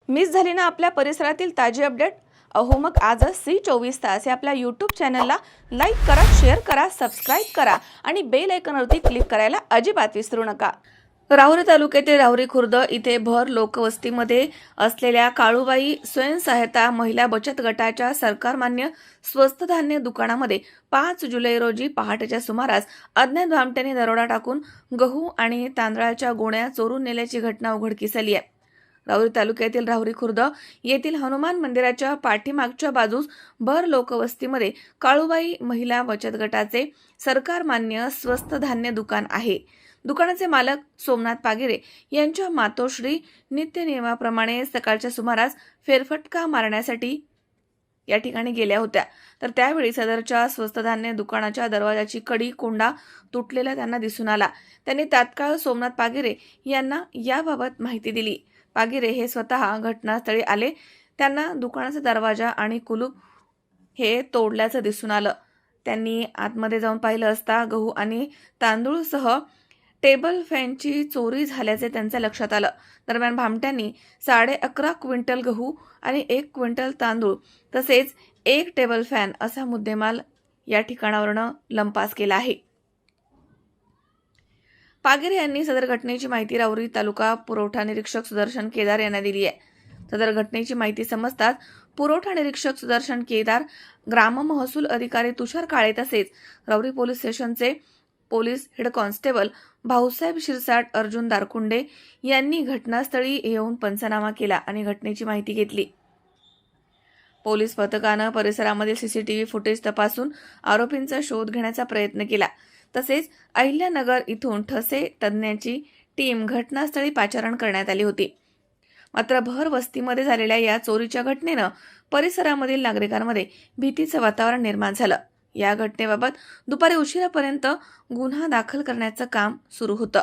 Miss झाली ना आपल्या परिसरातील ताजी अपडेट? अहो मग आजच C24 या आपल्या यूट्यूब चॅनलला लाईक करा, शेअर करा, सबस्क्राईब करा आणि बेल आयकॉनवरती क्लिक करायला अजिबात विसरू नका. राहुरी तालुक्यातील राहुरी खुर्द इथे भर लोकवस्तीमध्ये असलेल्या काळूबाई स्वयंसहायता महिला बचत गटाच्या सरकारमान्य स्वस्त धान्य दुकानामध्ये 5 जुलै रोजी पहाटेच्या सुमारास अज्ञात भामट्यांनी दरोडा टाकून गहू आणि तांदळाच्या गोण्या चोरून नेल्याची घटना उघडकीस आली आहे. राहुरी तालुक्यातील राहुरी खुर्द येथील हनुमान मंदिराच्या पाठीमागच्या बाजूस भर लोकवस्तीमध्ये काळूबाई महिला बचत गटाचे सरकारमान्य स्वस्त धान्य दुकान आहे. दुकानाचे मालक सोमनाथ पागिरे यांच्या मातोश्री नित्यनियमाप्रमाणे सकाळच्या सुमारास फेरफटका मारण्यासाठी या ठिकाणी गेल्या होत्या. तर त्यावेळी सदरच्या स्वस्त धान्य दुकानाच्या दरवाजाची कडी कोंडा तुटलेला त्यांना दिसून आला. त्यांनी तात्काळ सोमनाथ पागिरे यांना याबाबत माहिती दिली. पागिरे हे स्वतः घटनास्थळी आले. त्यांना दुकानाचा दरवाजा आणि कुलूप हे तोडल्याचं दिसून आलं. त्यांनी आतमध्ये जाऊन पाहिलं असता गहू आणि तांदूळसह टेबल फॅनची चोरी झाल्याचे त्यांच्या लक्षात आलं. दरम्यान भामट्यांनी 11.5 क्विंटल गहू आणि 1 क्विंटल तांदूळ तसेच 1 टेबल फॅन असा मुद्देमाल या ठिकाणावरून लंपास केला आहे. पागिरे यांनी सदर घटनेची माहिती राहुरी तालुका पुरवठा निरीक्षक सुदर्शन केदार यांना दिली आहे. सदर घटनेची माहिती समजताच पुरवठा निरीक्षक सुदर्शन केदार, ग्राम महसूल अधिकारी तुषार काळे तसेच राहुरी पोलीस स्टेशनचे police head constable Bhausaheb Shirsat, Arjun Darkunde यांनी घटनास्थळी येऊन पंचनामा केला आणि घटनेची माहिती घेतली. पोलीस पथकानं परिसरामधील सीसीटीव्ही फुटेज तपासून आरोपींचा शोध घेण्याचा प्रयत्न केला. तसेच अहिल्यानगर इथून ठसे तज्ज्ञांची टीम घटनास्थळी पाचारण करण्यात आली होती. मात्र भर वस्तीमध्ये झालेल्या या चोरीच्या घटनेनं परिसरामधील नागरिकांमध्ये भीतीचं वातावरण निर्माण झालं. या घटनेबाबत दुपारी उशिरापर्यंत गुन्हा दाखल करण्याचं काम सुरू होतं.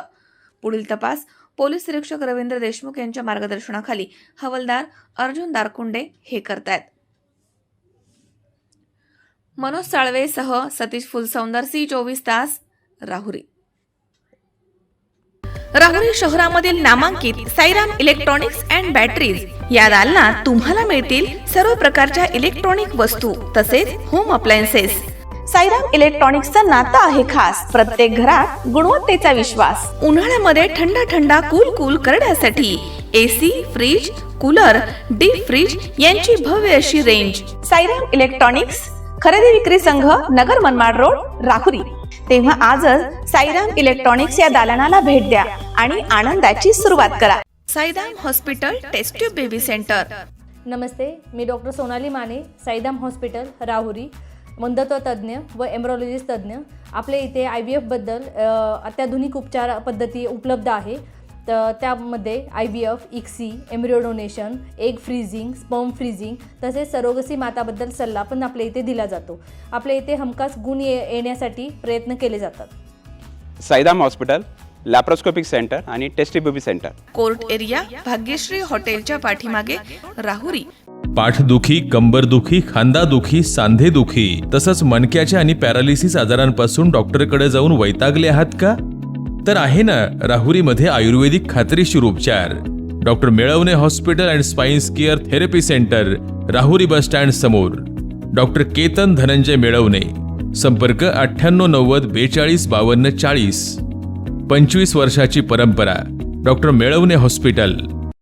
पुढील तपास पोलीस निरीक्षक रवींद्र देशमुख यांच्या मार्गदर्शनाखाली हवालदार अर्जुन दारकुंडे हे करतायत. मनोज साळवेसह सतीश फुलसौंदर, C24 राहुरी. राहुरी शहरामधील नामांकित साईराम इलेक्ट्रॉनिक्स अँड बॅटरीज या दालनात तुम्हाला मिळतील सर्व प्रकारच्या इलेक्ट्रॉनिक वस्तू तसेच होम अप्लायन्सेस. साईराम इलेक्ट्रॉनिक्सचं नातं आहे खास. प्रत्येक घरात गुणवत्तेचा विश्वास. उन्हाळ्यामध्ये थंड कूल करण्यासाठी AC, fridge, cooler, deep fridge यांची भव्य अशी रेंज. साईराम इलेक्ट्रॉनिक्स खरेदी विक्री संघ, नगर मनमाड रोड, राहुरी. तेव्हा आजच साईराम इलेक्ट्रॉनिक्स या दालनाला भेट द्या आणि आनंदाची सुरुवात करा. Sairam hospital test tube baby centre. नमस्ते, मी डॉक्टर सोनाली माने, साईराम हॉस्पिटल राहुरी, वंध्यत्व तज्ज्ञ व एम्ब्रॉलॉजिस्ट तज्ज्ञ. आपल्या इथे IVF बद्दल अत्याधुनिक उपचार पद्धती उपलब्ध आहे. तर त्यामध्ये IVF, ICSI, embryo donation, egg freezing, sperm freezing तसेच सरोगसी माताबद्दल सल्ला पण आपल्या इथे दिला जातो. आपल्या इथे हमखास गुण येण्यासाठी प्रयत्न केले जातात. साईराम हॉस्पिटल, लॅप्रोस्कोपिक सेंटर आणि test baby centre, court area, Bhagyashree हॉटेलच्या पाठीमागे, राहुरी. पाठदुखी, कंबरदुखी, खांदादुखी, सांधेदुखी तसंच मणक्याच्या आणि पॅरालिसिस आजारांपासून डॉक्टरकडे जाऊन वैतागले आहात का? तर आहे ना राहुरीमध्ये आयुर्वेदिक खात्रीशीर उपचार. Doctor Melavane hospital and spines care therapy centre, Rahuri bus stand समोर. डॉक्टर केतन धनंजय मेळवणे. संपर्क 9890 42 52 40. 25 वर्षाची परंपरा. Doctor Melavane hospital.